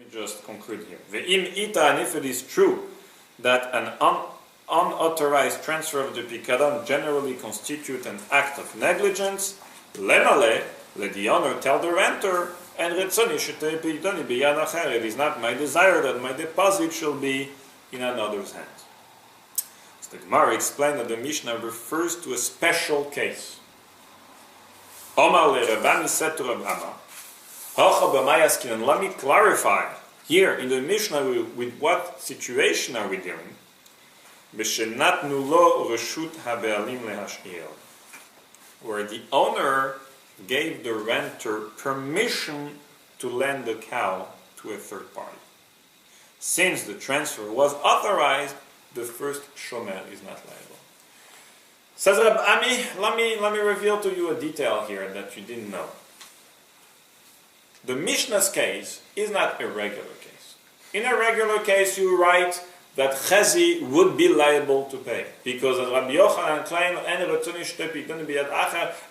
Let me just conclude here. Ve'im ita, and if it is true that an unauthorized transfer of the pikadon generally constitute an act of negligence, lemale, let the owner tell the renter, and retzoni shetei pikadoni b'yad acher. It is not my desire that my deposit shall be in another's hands. So the Gemara explained that the Mishnah refers to a special case. Omar le Rabami said to Rab Amma, and let me clarify here in the Mishnah with what situation are we dealing? Where the owner gave the renter permission to lend the cow to a third party. Since the transfer was authorized, the first shomer is not liable. Says Rab Ami, let me reveal to you a detail here that you didn't know. The Mishnah's case is not a regular case. In a regular case, you write that Chezi would be liable to pay, because as Rabbi Yochanan claimed,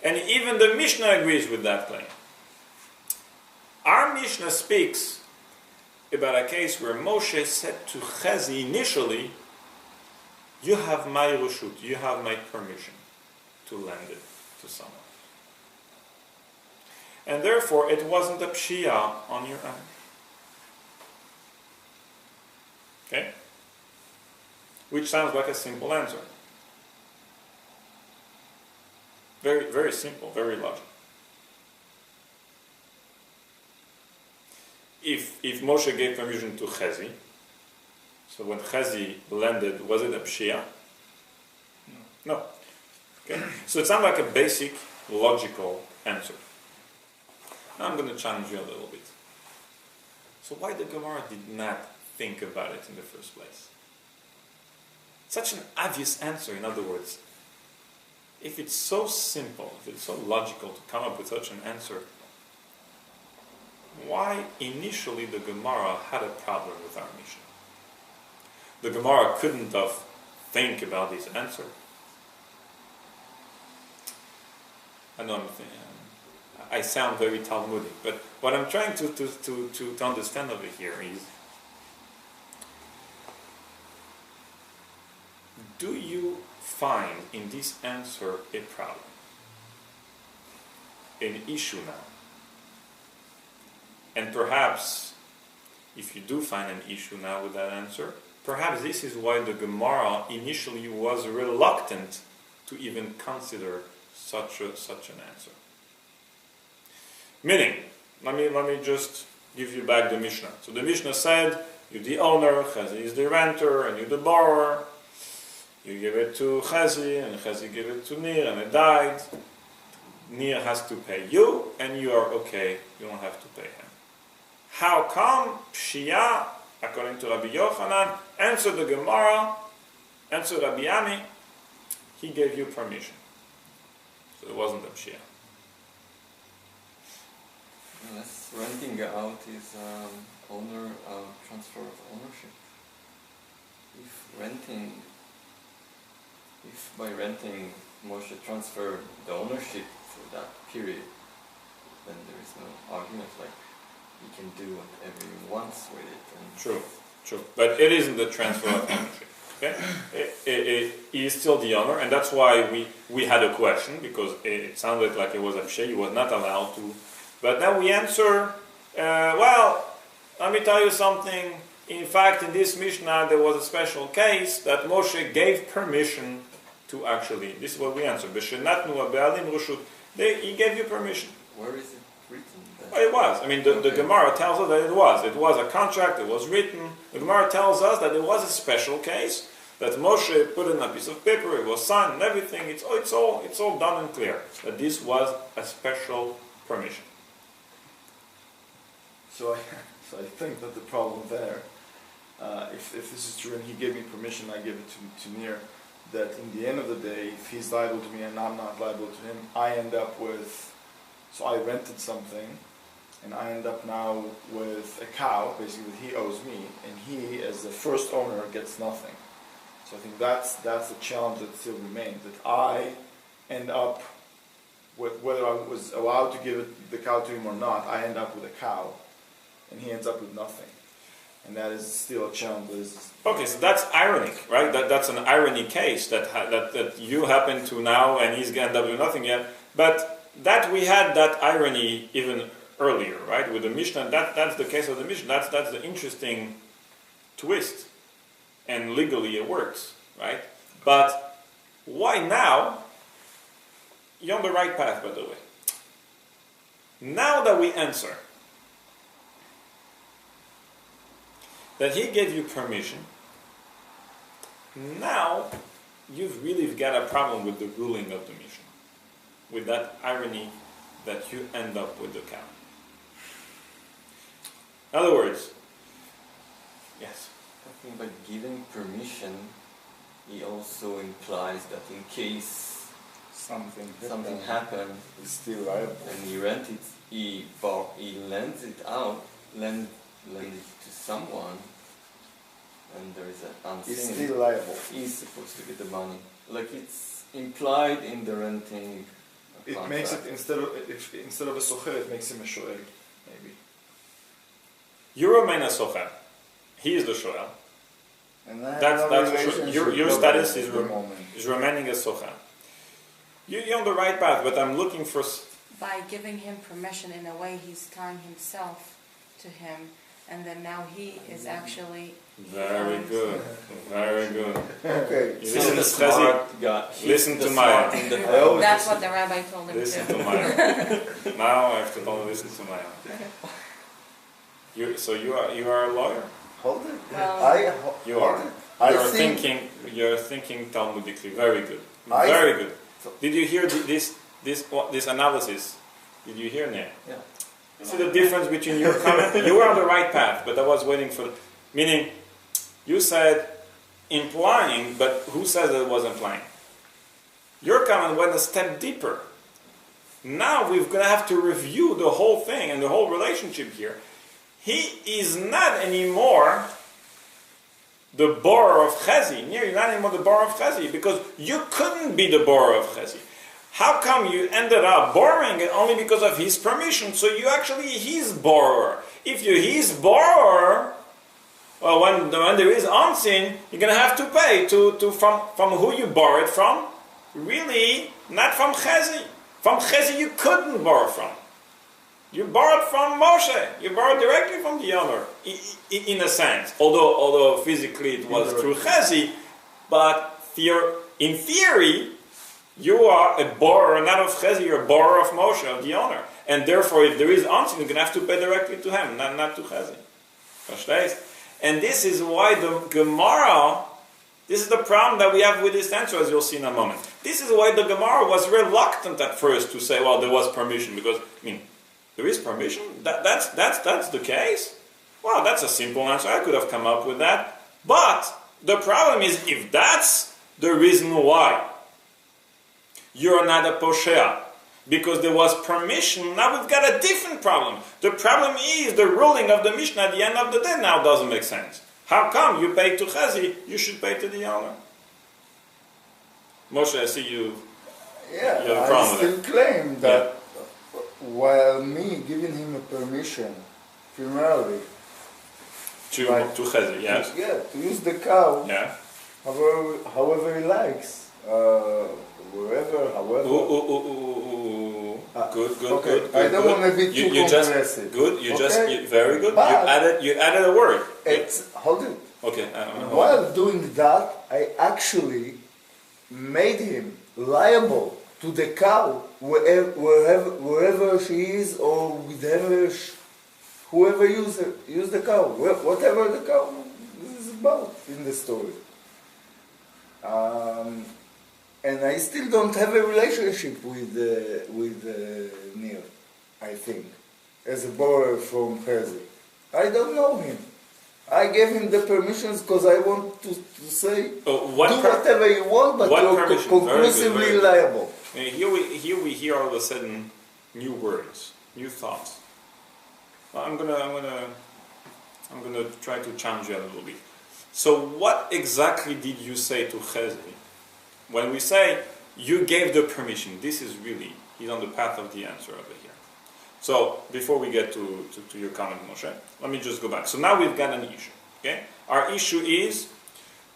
and even the Mishnah agrees with that claim. Our Mishnah speaks about a case where Moshe said to Chezi initially, you have my reshut, you have my permission to lend it to someone. And therefore, it wasn't a pshia on your end. Okay? Which sounds like a simple answer. Very, very simple, very logical. If Moshe gave permission to Chezi, so when Chezi lended, was it a pshia? No. Okay? So it sounds like a basic, logical answer. Now I'm going to challenge you a little bit. So why the Gemara did not think about it in the first place? Such an obvious answer, in other words. If it's so simple, if it's so logical to come up with such an answer, why initially the Gemara had a problem with our Mishnah? The Gemara couldn't have think about this answer. I know I sound very Talmudic, but what I'm trying to understand over here is, do you find in this answer a problem? An issue now? And perhaps, if you do find an issue now with that answer, perhaps this is why the Gemara initially was reluctant to even consider such an answer. Meaning, let me just give you back the Mishnah. So the Mishnah said, you're the owner, Chezi is the renter, and you're the borrower. You give it to Chezi, and Chezi gave it to Nir, and it died. Nir has to pay you, and you are okay, you don't have to pay him. How come Pshia, according to Rabbi Yochanan, answer the Gemara, answer Rabbi Ami, he gave you permission. So it wasn't a Pshia. Yes, renting out is transfer of ownership. If by renting Moshe transferred the ownership for that period, then there is no argument, like he can do whatever he wants with it. And True. But it isn't the transfer of ownership. Okay? He is still the owner, and that's why we had a question, because it sounded like it was a pshia, he was not allowed to. But now we answer, well, let me tell you something. In fact, in this Mishnah, there was a special case that Moshe gave permission to actually, this is what we answer, he gave you permission. Where is it written? Well, it was. I mean, the Gemara tells us that it was. It was a contract, it was written. The Gemara tells us that it was a special case, that Moshe put in a piece of paper, it was signed and everything. It's all done and clear, that this was a special permission. So I think that the problem there, if this is true and he gave me permission, I give it to Nir, that in the end of the day, if he's liable to me and I'm not liable to him, I end up with, so I rented something, and I end up now with a cow, basically that he owes me, and he, as the first owner, gets nothing. So I think that's the challenge that still remains, that I end up with, whether I was allowed to give the cow to him or not, I end up with a cow, and he ends up with nothing. and that is still a challenge. Okay, so that's ironic, right? That's an irony case that you happen to now and he's going to do nothing yet. But that we had that irony even earlier, right? With the Mishnah, that's the case of the Mishnah. That's the interesting twist, and legally it works, right? But why now? You're on the right path, by the way. Now that we answer that he gave you permission, now you've really got a problem with the ruling of the Mishnah, with that irony that you end up with the cow. In other words, yes? I think by giving permission, he also implies that in case something happened, It's still liable. and he lends it out, lend it to someone, and there is an It's unseen. still liable. He's supposed to get the money. Like it's implied in the renting It contract. makes it instead of a socher, it makes him a shoel, maybe. You remain a socher. He is the shoel. And I have That's no for sure. relationship Your with status it is at the moment. remaining a socher. You're on the right path, but I'm looking for. By giving him permission, in a way, he's tying himself to him, and then now he is actually. Very good. Very good. Okay. You So listen the to Chazi. smart guy. he's Listen the to smart Maya. in the I family. always That's what the rabbi told him Listen too. to Maya. Now I have to don't listen to Maya. So you are a lawyer. Hold it. Well, You are. I You're thinking Talmudically. Very good. I- Very good. Did you hear this analysis? Did you hear Ner? Yeah. You see the difference between your comment? You were on the right path, but I was waiting for. Meaning, you said implying, but who says that it was implying? Your comment went a step deeper. Now we're going to have to review the whole thing and the whole relationship here. He is not anymore the borrower of Chezi. You're not anymore the borrower of Chezi because you couldn't be the borrower of Chezi. How come you ended up borrowing it only because of his permission? So you actually his borrower. If you're his borrower, well, when there is unseen, you're going to have to pay from who you borrowed from. Really, not from Chezi. From Chezi you couldn't borrow from. You borrowed from Moshe. You borrowed directly from the owner, in a sense. Although physically it was through Chezi, but in theory, you are a borrower not of Chezi, you're a borrower of Moshe, of the owner. And therefore, if there is unseen, you're going to have to pay directly to him, not to Chezi. Verstehst? And this is why the Gemara, this is the problem that we have with this answer, as you'll see in a moment. This is why the Gemara was reluctant at first to say, well, there was permission, because, there is permission? That's the case? Well, that's a simple answer. I could have come up with that. But the problem is, if that's the reason why you're not a poshea, because there was permission, now we've got a different problem. The problem is the ruling of the Mishnah at the end of the day now doesn't make sense. How come you pay to Chezi, you should pay to the owner? Moshe, I see you. Yeah, You have a I problem still with claim that while me giving him a permission, primarily, To Right. Chezi, yes? to use the cow Yeah. however he likes, wherever, however. Good. Okay, I don't want to be too comprehensive. Very good. But- You added a word. Hold it. Okay. While doing that, I actually made him liable to the cow wherever she is or whoever use the cow, whatever the cow is about in the story. And I still don't have a relationship with Nir, I think, as a borrower from Chezi. I don't know him. I gave him the permissions because I want to say, do whatever you want, but you're conclusively liable. Here we hear all of a sudden new words, new thoughts. Well, I'm gonna try to challenge you a little bit. So what exactly did you say to Chezi? When we say you gave the permission, this is really, he's on the path of the answer over here. So before we get to your comment, Moshe, let me just go back. So now we've got an issue. Okay, our issue is,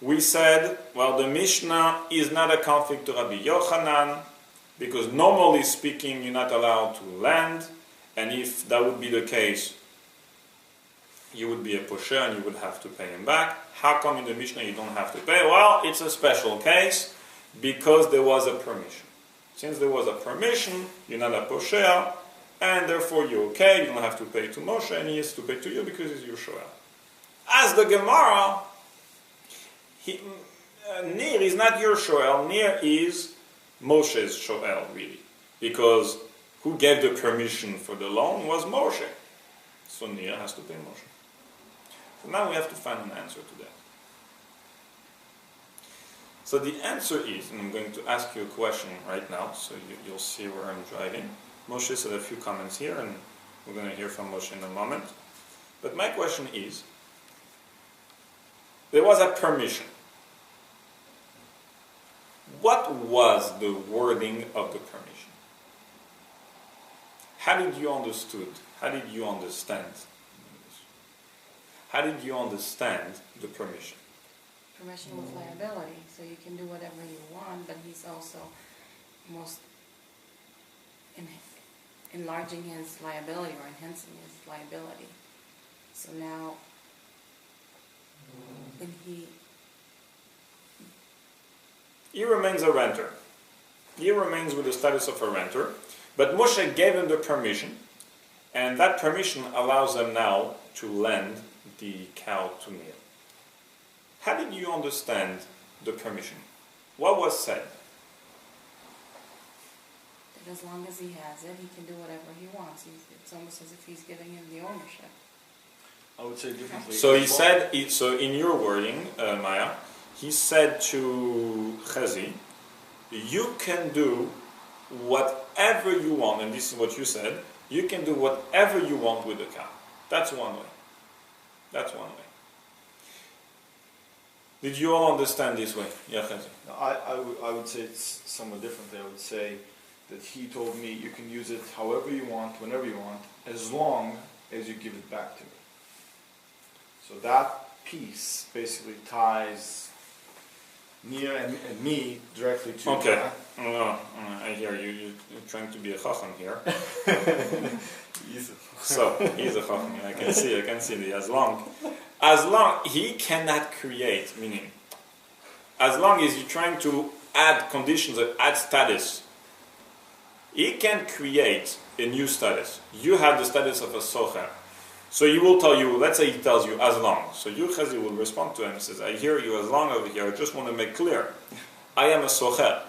we said, well, the Mishnah is not a conflict to Rabbi Yochanan, because normally speaking, you're not allowed to lend, and if that would be the case, you would be a posher and you would have to pay him back. How come in the Mishnah you don't have to pay? Well, it's a special case, because there was a permission. Since there was a permission, you're not a posher, and therefore you're okay, you don't have to pay to Moshe, and he has to pay to you because he's your shoel. As the Gemara, Nir is not your shoel, Nir is Moshe's shoel, really. Because who gave the permission for the loan was Moshe. So Nir has to pay Moshe. So now we have to find an answer to that. So the answer is, and I'm going to ask you a question right now, so you'll see where I'm driving. Moshe said a few comments here, and we're going to hear from Moshe in a moment. But my question is, there was a permission. What was the wording of the permission? How did you understood? How did you understand? How did you understand the permission? Permission with liability, so you can do whatever you want, but he's also most enlarging his liability or enhancing his liability. So now, when he remains a renter. He remains with the status of a renter, but Moshe gave him the permission, and that permission allows him now to lend the cow to Nir. How did you understand the permission? What was said? that as long as he has it, he can do whatever he wants. It's almost as if he's giving him the ownership. I would say differently. So he said, so in your wording, Maya, he said to Chazi, you can do whatever you want, and this is what you said, you can do whatever you want with the cow. That's one way. That's one way. Did you all understand this way? Yeah, Chazi. No, I would say it's somewhat differently. I would say that he told me you can use it however you want, whenever you want, as long as you give it back to me. So that piece basically ties Nir and me directly to Okay. that. I hear you. You're trying to be a chacham here. He's So he's a chacham. I can see the as long he cannot create, meaning as long as you're trying to add conditions or add status, he can create a new status. You have the status of a socher. So he will tell you, let's say he tells you as long. So you, Chazi, will respond to him and says, I hear you as long over here, I just want to make clear, I am a socher.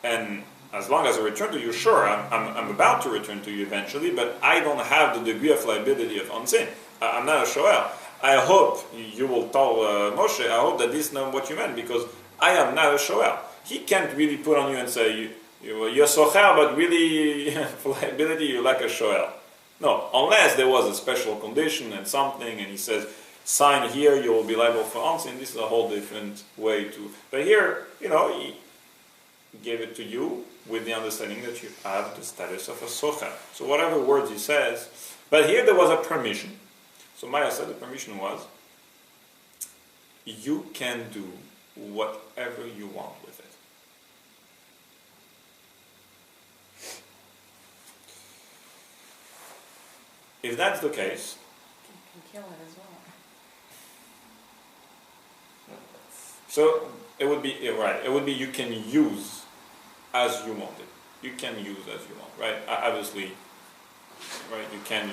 And as long as I return to you, sure, I'm about to return to you eventually, but I don't have the degree of liability of onsin. I'm not a shoel. I hope you will tell Moshe, I hope that this is not what you meant, because I am not a shoel. He can't really put on you and say, you're socher, but really, for liability, you're like a shoel. No, unless there was a special condition and something, and he says, sign here, you will be liable for onsin. This is a whole different way to... But here, he gave it to you with the understanding that you have the status of a socher. So whatever words he says, but here there was a permission. So Maya said the permission was, you can do whatever you want with it. If that's the case, You can kill it as well. so it would be right. It would be you can use as you want it. You can use as you want, right? Obviously, right? You can.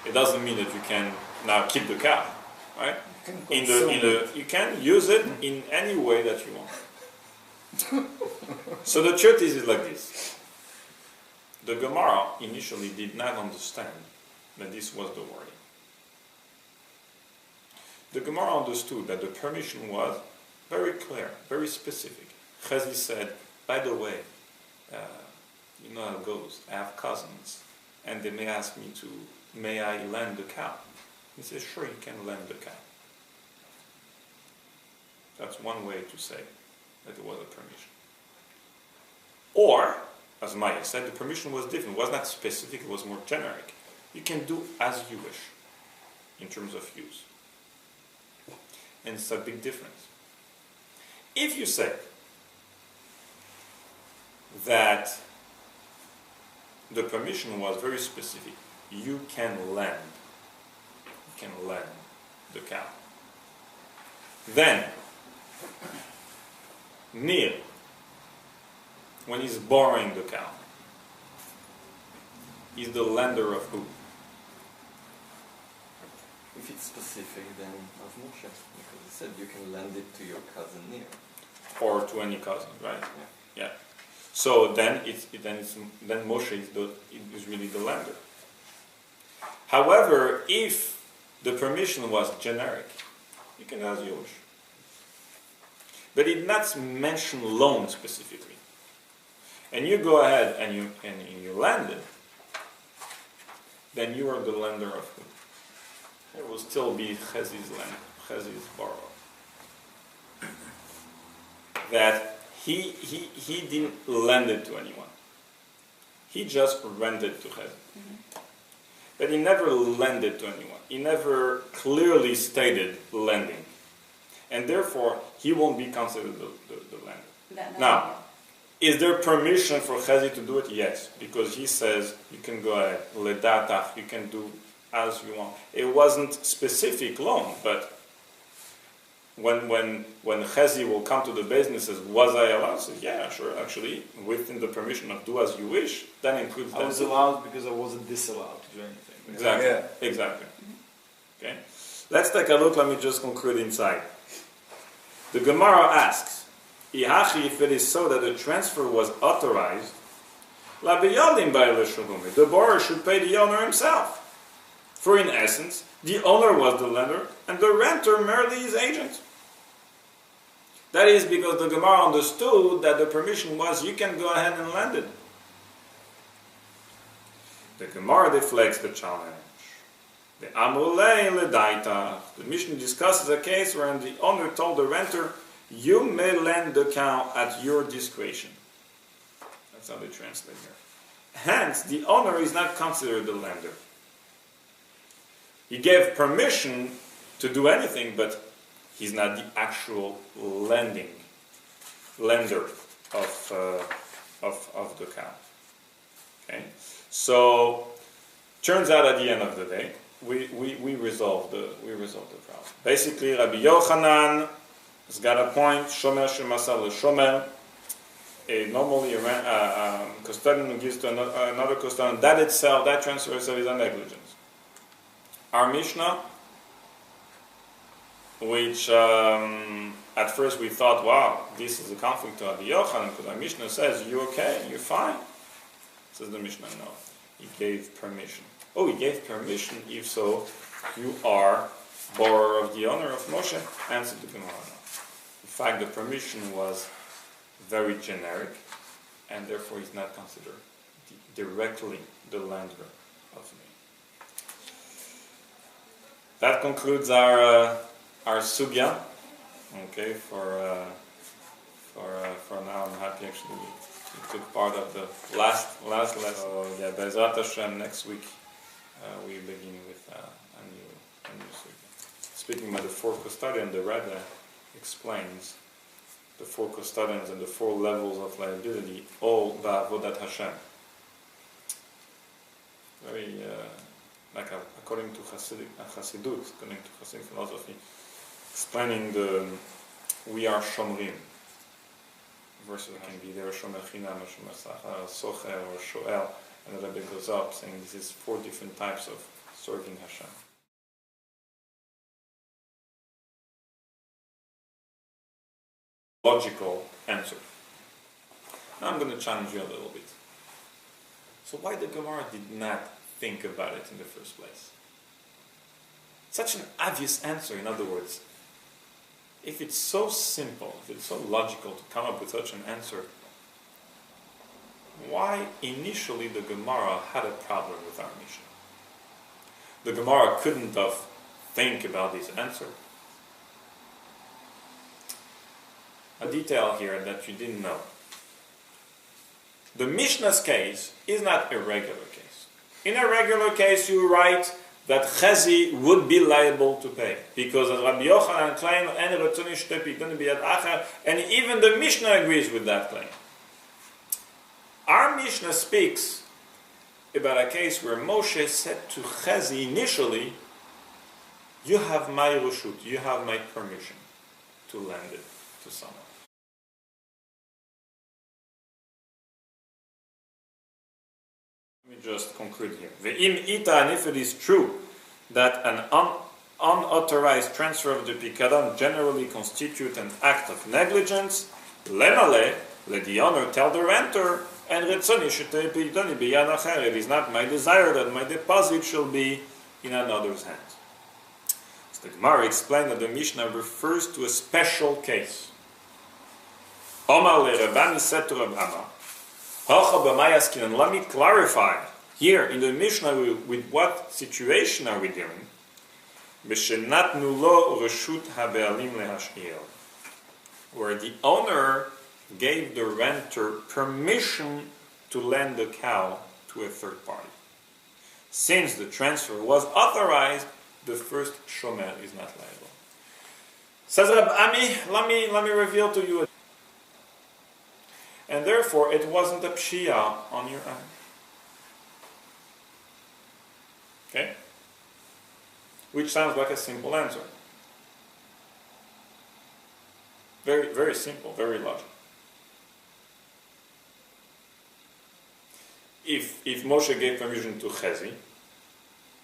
It doesn't mean that you can now keep the cow, right? You can use it in any way that you want. So the truth is like this. The Gemara initially did not understand that this was the wording. The Gemara understood that the permission was very clear, very specific. Chazi said, by the way, you know how it goes, I have cousins, and they may ask me may I lend the cow? He says, sure, you can lend the cow. That's one way to say that there was a permission. Or, as Maya said, the permission was different. It was not specific, it was more generic. You can do as you wish in terms of use. And it's a big difference. If you say that the permission was very specific, you can lend the cow. Then, Nir, when he's borrowing the cow, is the lender of who? If it's specific, then of Moshe, because he said you can lend it to your cousin Nir. Or to any cousin, right? Yeah. Yeah. So then Moshe is really the lender. However, if the permission was generic, you can as you wish. But it not mention loan specifically. And you go ahead and you lend it, then you are the lender of who? It will still be Chezi's land, Chezi's borrower. That he didn't lend it to anyone. He just rented to Chezi. Mm-hmm. But he never lent it to anyone. He never clearly stated lending. And therefore, he won't be considered the lender. Now, is there permission for Chezi to do it? Yes, because he says you can go ahead, ledatach, you can do as you want. It wasn't specific loan, but when Chezi will come to the business and says, was I allowed? Says, yeah, sure, actually, within the permission of do as you wish, that includes that. I was allowed because I wasn't disallowed to do anything. Exactly, Yeah. exactly. Okay, let's take a look, let me just conclude inside. The Gemara asks, Ihachi, if it is so that the transfer was authorized, the borrower should pay the owner himself. For in essence, the owner was the lender and the renter merely his agent. That is because the Gemara understood that the permission was you can go ahead and lend it. The Gemara deflects the challenge. The Amulei Ledaita. The Mishnah discusses a case wherein the owner told the renter, you may lend the cow at your discretion. That's how they translate here. Hence, the owner is not considered the lender. He gave permission to do anything, but he's not the actual lender of the cow. Okay, so turns out at the end of the day, we resolve the problem. Basically, Rabbi Yochanan has got a point. Shomer shemasal shomer. Normally, a custodian gives to another custodian. That itself, that transfer itself is a negligence. Our Mishnah, which at first we thought, wow, this is a conflict to Rabbi Yochanan, because our Mishnah says, you okay, you're fine. Says the Mishnah, no. He gave permission. Oh, he gave permission, if so, you are borrower of the owner of Moshe. Answer the Gemara, no. In fact, the permission was very generic, and therefore he's not considered directly the lender of me. That concludes our sugya. Okay, for now I'm happy actually we took part of the last lesson. So yeah, Bezrat Hashem, next week we begin with a new sugya. Speaking about the four custodians, the Rebbe explains the four custodians and the four levels of liability, all ba'avodat Hashem. Very according to Hasidut, according to Hasidic philosophy, explaining we are shomrim. Versus can be there shomer chinam, or shomer sachar, socher, or shoel, and the Rebbe goes up saying this is four different types of serving Hashem. Logical answer. Now I'm going to challenge you a little bit. So why the Gemara did not think about it in the first place? Such an obvious answer, in other words. If it's so simple, if it's so logical to come up with such an answer, why initially the Gemara had a problem with our Mishnah? The Gemara couldn't have think about this answer. A detail here that you didn't know. The Mishnah's case is not a regular case. In a regular case, you write that Chezi would be liable to pay, because as Rabbi Yochanan claimed, and even the Mishnah agrees with that claim. Our Mishnah speaks about a case where Moshe said to Chezi initially, you have my reshut, you have my permission to lend it to someone. Let me just conclude here. VII, and if it is true that an unauthorized transfer of the pikadon generally constitutes an act of negligence, lemale, let the owner tell the renter, and it is not my desire that my deposit shall be in another's hands. So the Gemara explained that the Mishnah refers to a special case. Omar le Rabbani said to Rav Amma, and let me clarify here in the Mishnah with what situation are we dealing? Where the owner gave the renter permission to lend the cow to a third party. Since the transfer was authorized, the first shomer is not liable. Says Rab Ami, let me reveal to you. And therefore, it wasn't a pshia on your end. Okay? Which sounds like a simple answer. Very, very simple, very logical. If Moshe gave permission to Chezi,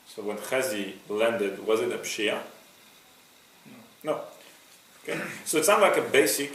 so when Chezi lended, was it a pshia? No. Okay. So it sounds like a basic